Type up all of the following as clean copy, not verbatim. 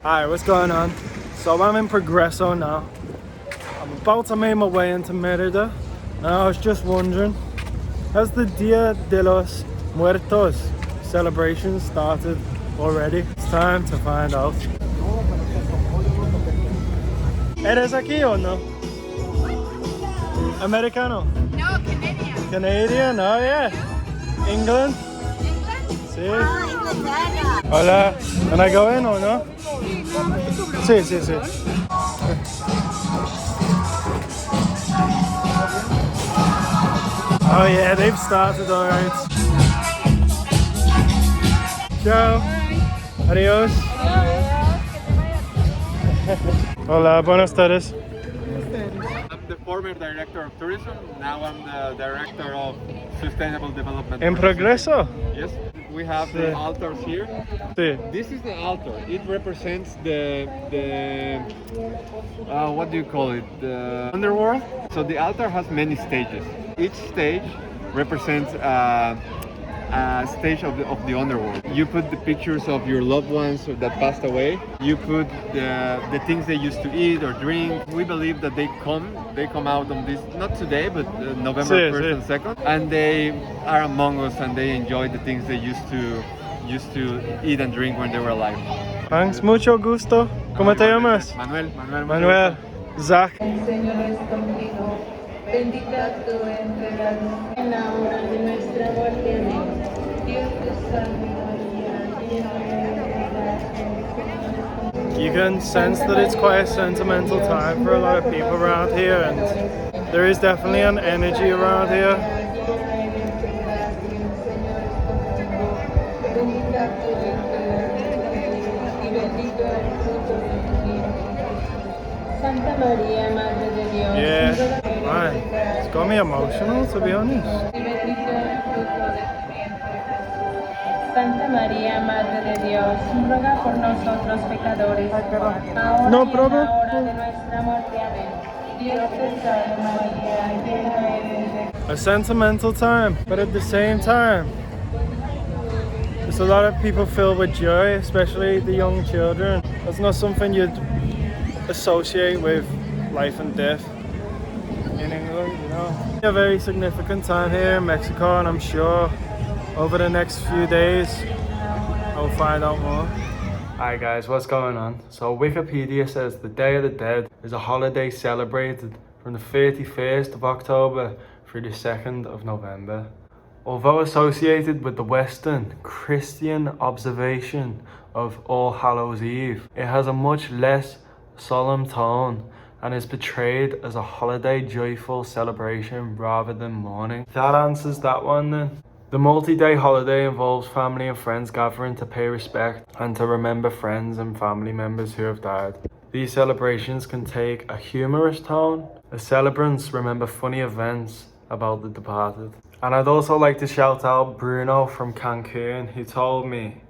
Hi, what's going on? So I'm in Progreso now. I'm about to make my way into Merida, and I was just wondering, has the Dia de los Muertos celebration started already? It's time to find out. ¿Eres aquí o no? Americano? No, Canadian. Canadian? Oh yeah. England? England? Sí. Inglaterra. Hola. Can I go in or no? Sí, sí, sí. Oh yeah, they've started alright. Ciao. Adios. Hola, buenas tardes. I'm the former director of tourism. Now I'm the director of sustainable development. En Progreso? Yes, we have the altars here. Sí. This is the altar. It represents the what do you call it? The underworld. So the altar has many stages. Each stage represents a stage of the underworld. You put the pictures of your loved ones that passed away. You put the things they used to eat or drink. We believe that they come out on this, not today, but November 1st and 2nd, and they are among us and they enjoy the things they used to eat and drink when they were alive. Thanks, mucho gusto. ¿Cómo te llamas? Manuel. Zach. Bendita tú entre las en la hora de nuestra muerte. Amén. Dios te salve María, llena de gracia. You can sense that it's quite a sentimental time for a lot of people around here, and there is definitely an energy around here. Santa María, Madre de Dios. Yeah, man, it's got me emotional, to be honest. Santa María, Madre de Dios, ruega por nosotros pecadores, ahora No y en problem. la hora de nuestra muerte. Amén. Dios te salve María, llena eres de A sentimental time, but at the same time, there's a lot of people filled with joy, especially the young children. That's not something you'd associate with life and death in England, you know. A very significant time here in Mexico, and I'm sure over the next few days I'll find out more. Hi guys, what's going on? So Wikipedia says the Day of the Dead is a holiday celebrated from the 31st of October through the 2nd of November. Although associated with the Western Christian observation of All Hallows Eve, it has a much less solemn tone and is portrayed as a holiday joyful celebration rather than mourning. That answers that one then. The multi-day holiday involves family and friends gathering to pay respect and to remember friends and family members who have died. These celebrations can take a humorous tone as celebrants remember funny events about the departed. And I'd also like to shout out Bruno from Cancun, who told me,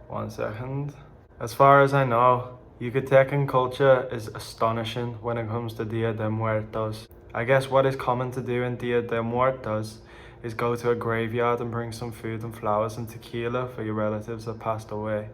one second, as far as I know, Yucatecan culture is astonishing when it comes to Dia de Muertos. I guess what is common to do in Dia de Muertos is go to a graveyard and bring some food and flowers and tequila for your relatives that passed away.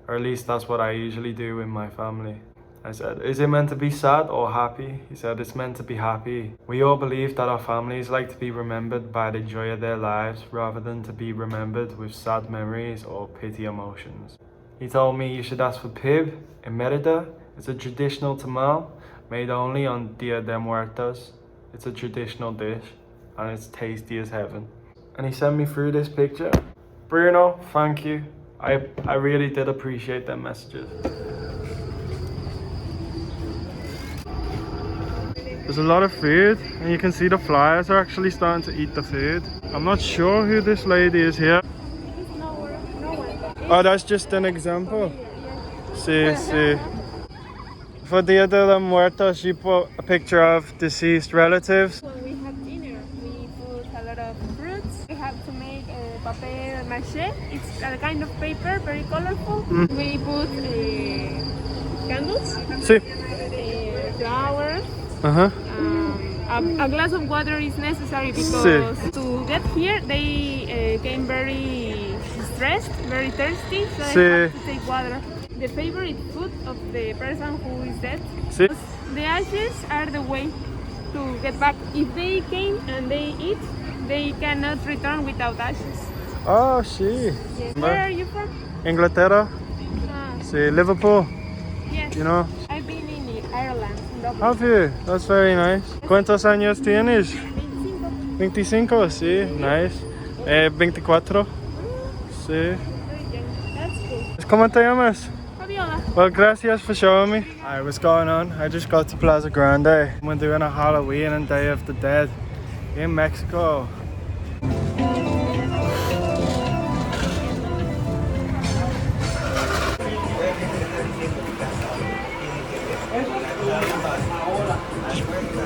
Or at least that's what I usually do with my family. I said, is it meant to be sad or happy? He said, it's meant to be happy. We all believe that our families like to be remembered by the joy of their lives rather than to be remembered with sad memories or pity emotions. He told me you should ask for pib in Merida. It's a traditional tamal made only on Dia de Muertos. It's a traditional dish and it's tasty as heaven. And he sent me through this picture. Bruno, thank you. I really did appreciate them messages. There's a lot of food and you can see the flyers are actually starting to eat the food. I'm not sure who this lady is here. Oh, that's just an example. Sí, sí. For Dia de los Muertos, she put a picture of deceased relatives. When we have dinner, we put a lot of fruits. We have to make papier mâché. It's a kind of paper, very colorful. We put candles, Sí. flowers. Uh-huh. A glass of water is necessary because to get here they came very stressed, very thirsty, so I have to take water. the favorite food of the person who is dead. Sí. The ashes are the way to get back. If they came and they eat, they cannot return without ashes. Oh, sí. Yes. Where are you from? Inglaterra. Sí, Liverpool. Yes. You know. I've been in Ireland. In Dublin. Have you? That's very nice. ¿Cuántos años tienes? 25. 25, sí, nice. 24. Sí. Very young. That's cool. ¿Cómo te llamas? Fabiola. Well, gracias for showing me. Alright, what's going on? I just got to Plaza Grande. We're doing a Halloween and Day of the Dead in Mexico.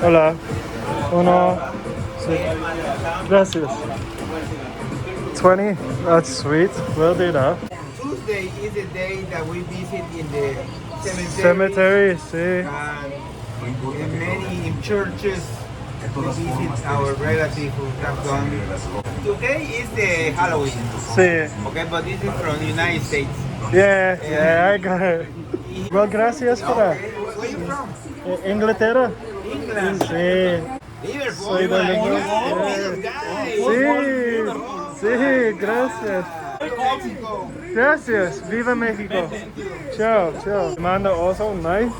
Hola. Uno. Sí. Gracias. 20. That's sweet. We'll do that. Tuesday is the day that we visit in the Cemetery, cemetery. sí. And in many churches we visit our relatives who have gone. Today is the Halloween, Sí. okay, but this is from the United States. Yeah, I got it. Well, gracias por that. Where are you from? Inglaterra. England. Sí. Liverpool. Soy de Liverpool. Oh, guys. Sí. Sí, gracias. Mexico. Gracias. Viva Mexico. Ciao, ciao. Amanda, also nice.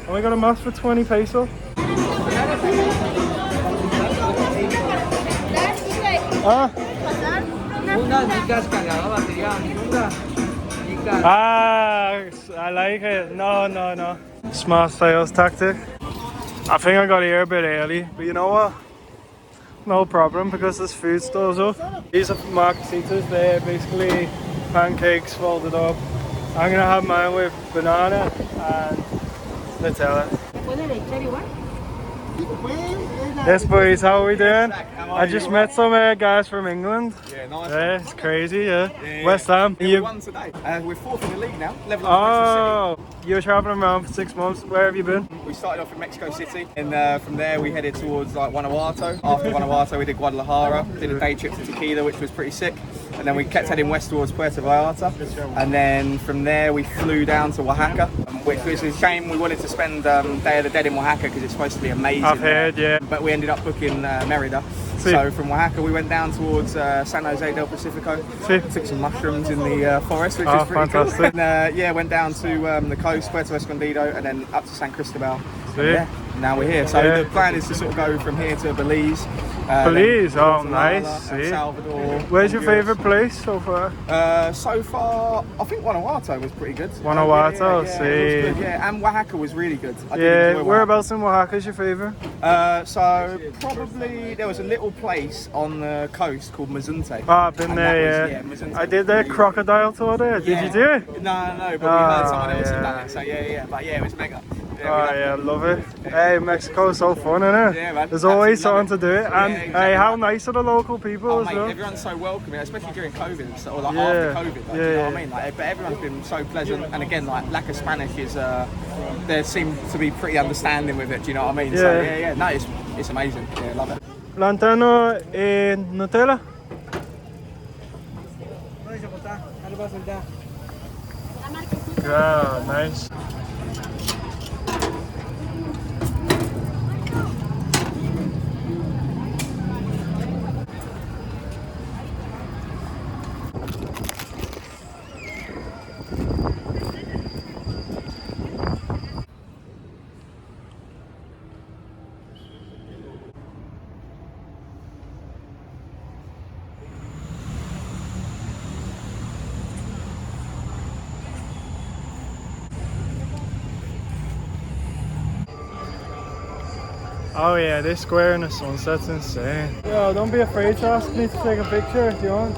Only got a mask for 20 pesos. Ah. Ah, I like it. No. Smart sales tactic. I think I got here a bit early, but you know what? No problem because there's food stores up. These are margaritas. They're basically pancakes folded up. I'm gonna have mine with banana and Nutella. Yes, boys, how are we doing? I just met some guys from England. Yeah, nice. Yeah, it's crazy, yeah. Yeah. West Ham. We won today. We're fourth in the league now. Level up Oh, you were traveling around for 6 months. Where have you been? Manchester City. We started off in Mexico City, and from there we headed towards like Guanajuato. After Guanajuato, we did Guadalajara. Did a day trip to Tequila, which was pretty sick. And then we kept heading west towards Puerto Vallarta. And then from there we flew down to Oaxaca, which was a shame. We wanted to spend Day of the Dead in Oaxaca because it's supposed to be amazing. I've heard, yeah. But we ended up booking Merida. Sí. So from Oaxaca we went down towards San Jose del Pacifico. Sí. Took some mushrooms in the forest, which Oh, was pretty fantastic. cool. And yeah, went down to the coast, Puerto Escondido, and then up to San Cristobal. Sí. Yeah, now we're here. So Yeah. the plan is to sort of go from here to Belize. Belize, then oh, Guatemala, nice, El see. Salvador. Where's your Honduras. favourite place so far? So far, I think Guanajuato was pretty good. Guanajuato, yeah, see. it was good, yeah, and Oaxaca was really good. I did Yeah, enjoy whereabouts in Oaxaca is your favourite? So probably there was a little place on the coast called Mazunte. Oh, I've been And there, that was- yeah. Mazunte I did the was really crocodile tour there. Did you do it? No, but we Oh, heard someone else had yeah. done it. So yeah. But yeah, it was mega. Oh Yeah, yeah, love it. Hey, Mexico's so fun, isn't it? Yeah, man. There's always Absolutely something to do. Yeah, And exactly. hey, how nice are the local people Oh as mate, well? everyone's so welcoming, especially during COVID, or like Yeah, after COVID. Like, yeah, you know yeah. what I mean? Like, but everyone's been so pleasant, and again, like lack of Spanish is, they seem to be pretty understanding with it. Do you know what I mean? So Yeah. yeah. No, it's amazing. Yeah, love it. Lantano and Nutella? Yeah, nice. Oh yeah, this square in the sunset's insane. Yo, don't be afraid to ask me to take a picture if you want.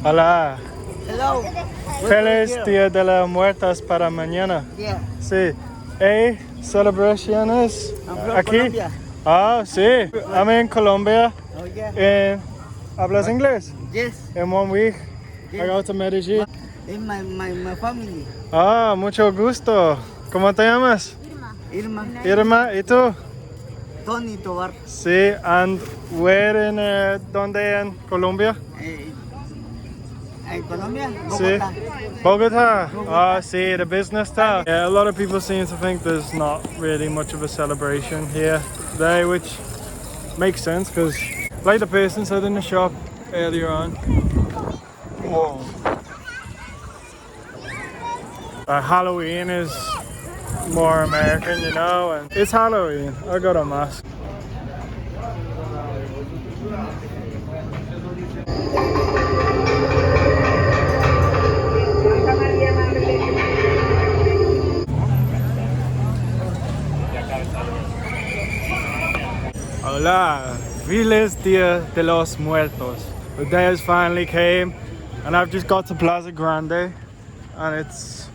Hola. Hello. Feliz Día de las Muertas para mañana. Yeah. Sí. Hey, celebraciones I'm from aquí. Colombia. Ah, sí. I'm in Colombia. Oh yeah. ¿Hablas inglés? Yes. In 1 week, I Yes. go to Medellín. In my family. Ah, mucho gusto. ¿Cómo te llamas? Irma. Irma, ¿y tú? Tony Tobar. Sí, and where in, ¿dónde en Colombia? Colombia, See? Bogotá. Bogota. Oh, see, the business town. Yeah, a lot of people seem to think there's not really much of a celebration here today, which makes sense because, like the person said in the shop earlier on, whoa, Halloween is more American, you know, and it's Halloween. I got a mask. Hola, Feliz Dia de los Muertos. The day has finally came and I've just got to Plaza Grande and it's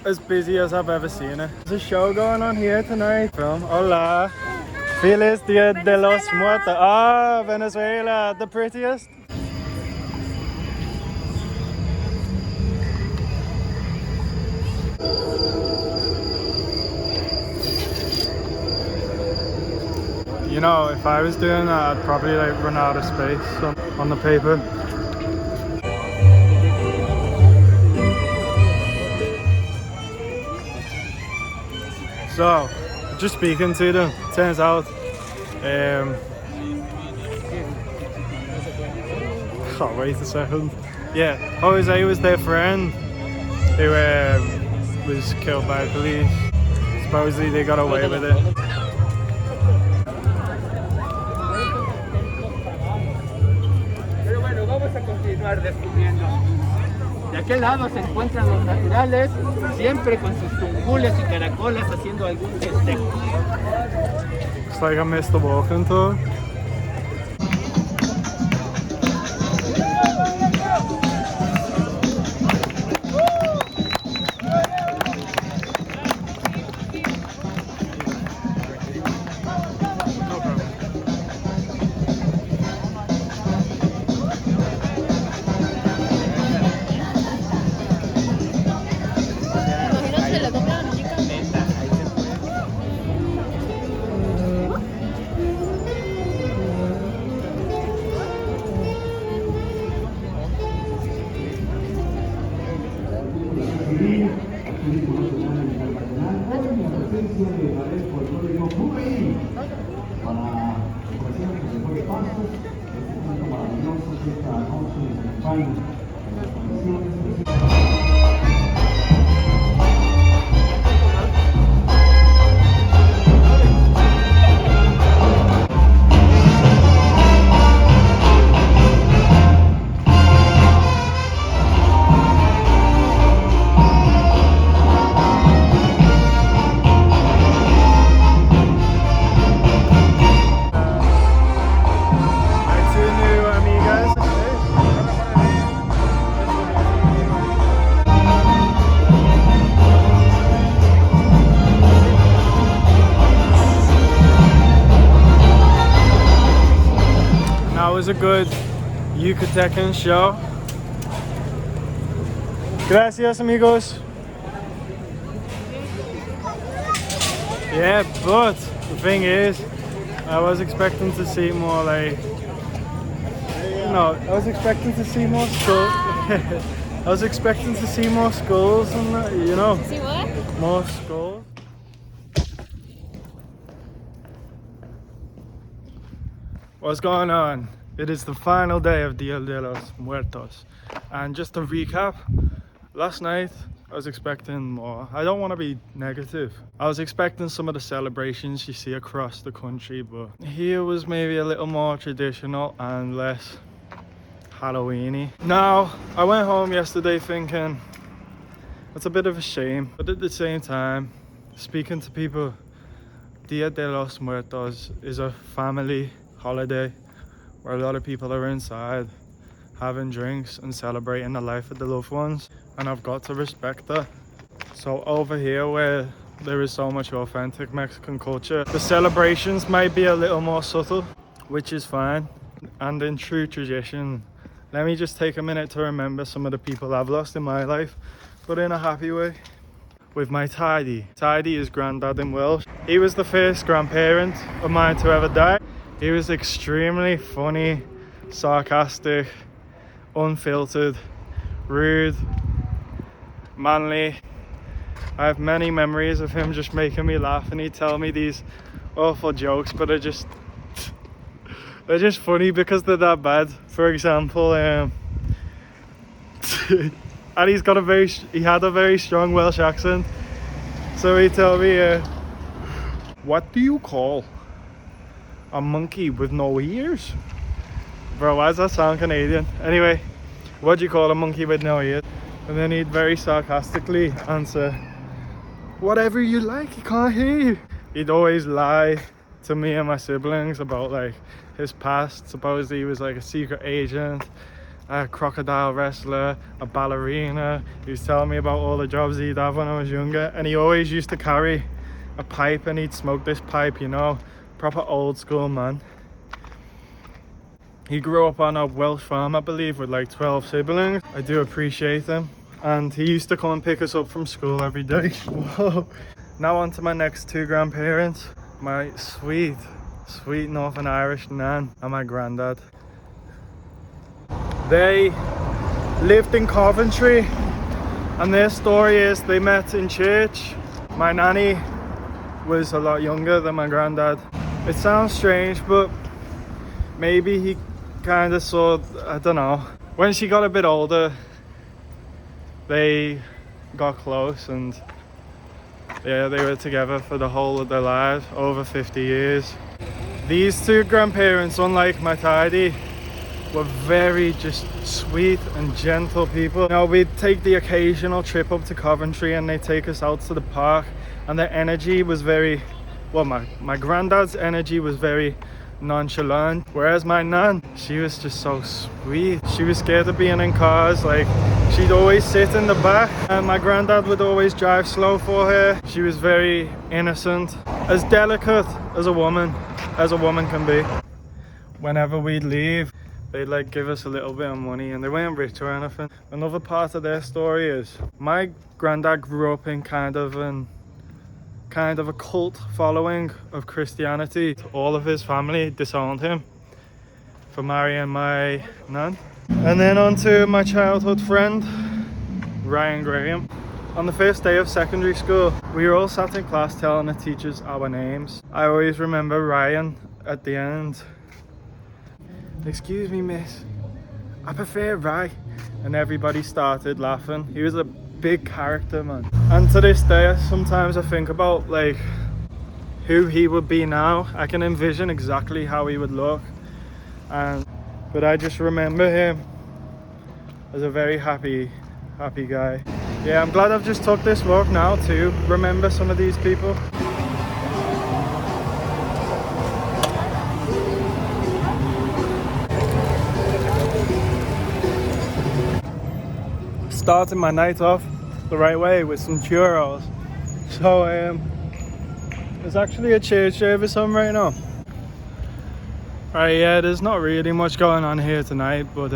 as busy as I've ever seen it. There's a show going on here tonight from Hola, Feliz Dia de los Muertos. Ah, Venezuela, the prettiest. You know, if I was doing that, I'd probably like run out of space on the paper. So, just speaking to them, turns out, oh, wait a second. Yeah, Jose was their friend who was killed by police. Supposedly they got away with it. Vamos a continuar descubriendo. De aquel lado se encuentran los naturales, siempre con sus tungules y caracoles haciendo algún festejo. Looks like I missed the walking tour. Was a good Yucatecan show. Gracias, amigos. Yeah, but the thing is, I was expecting to see more like, I was expecting to see more skulls. I was expecting to see more skulls and that, you know. See what? More skulls. What's going on? It is the final day of Dia de los Muertos, and just to recap, last night I was expecting more. I don't want to be negative. I was expecting some of the celebrations you see across the country, but here was maybe a little more traditional and less Halloween-y. Now, I went home yesterday thinking it's a bit of a shame, but at the same time, speaking to people, Dia de los Muertos is a family holiday where a lot of people are inside having drinks and celebrating the life of the loved ones, and I've got to respect that. So over here, where there is so much authentic Mexican culture, the celebrations might be a little more subtle, which is fine. And in true tradition, let me just take a minute to remember some of the people I've lost in my life, but in a happy way. With my Tidy. Tidy is granddad in Welsh. He was the first grandparent of mine to ever die. He was extremely funny, sarcastic, unfiltered, rude, manly. I have many memories of him just making me laugh, and he'd tell me these awful jokes, but they're just funny because they're that bad. For example, and he had a very strong Welsh accent, so he'd tell me, what do you call a monkey with no ears? Bro, why does that sound Canadian? Anyway, what do you call a monkey with no ears? And then he'd very sarcastically answer, whatever you like, he can't hear you. He'd always lie to me and my siblings about like his past. Supposedly he was like a secret agent, a crocodile wrestler, a ballerina. He was telling me about all the jobs he'd have when I was younger, and he always used to carry a pipe, and he'd smoke this pipe, you know, proper old school man. He grew up on a Welsh farm, I believe, with like 12 siblings. I do appreciate him. And he used to come and pick us up from school every day. Whoa. Now on to my next two grandparents. My sweet Northern Irish nan and my granddad. They lived in Coventry, and their story is they met in church. My nanny was a lot younger than my granddad. It sounds strange, but maybe he kind of saw, I don't know. When she got a bit older, they got close, and yeah, they were together for the whole of their lives, over 50 years. These two grandparents, unlike my tidy, were very just sweet and gentle people. You know, we'd take the occasional trip up to Coventry and they'd take us out to the park, and their energy was very, well, my granddad's energy was very nonchalant, whereas my nan, she was just so sweet. She was scared of being in cars. Like, she'd always sit in the back, and my granddad would always drive slow for her. She was very innocent, as delicate as a woman can be. Whenever we'd leave, they'd like give us a little bit of money, and they weren't rich or anything. Another part of their story is my granddad grew up in kind of a cult following of Christianity. All of his family disowned him for marrying my nan. And then on to my childhood friend, Ryan Graham. On the first day of secondary school, we were all sat in class telling the teachers our names. I always remember Ryan at the end. Excuse me, miss, I prefer Rye. And everybody started laughing. He was a big character, man. And to this day, sometimes I think about like who he would be now. I can envision exactly how he would look, but I just remember him as a very happy guy. Yeah, I'm glad I've just took this walk now to remember some of these people. Starting my night off the right way with some churros. So there's actually a church service on right now. Right, yeah, there's not really much going on here tonight, but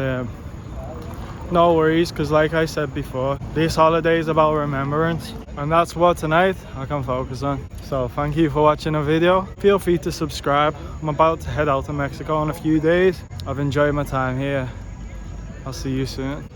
no worries, because like I said before, this holiday is about remembrance, and that's what tonight I can focus on. So thank you for watching the video. Feel free to subscribe. I'm about to head out to Mexico in a few days. I've enjoyed my time here. I'll see you soon.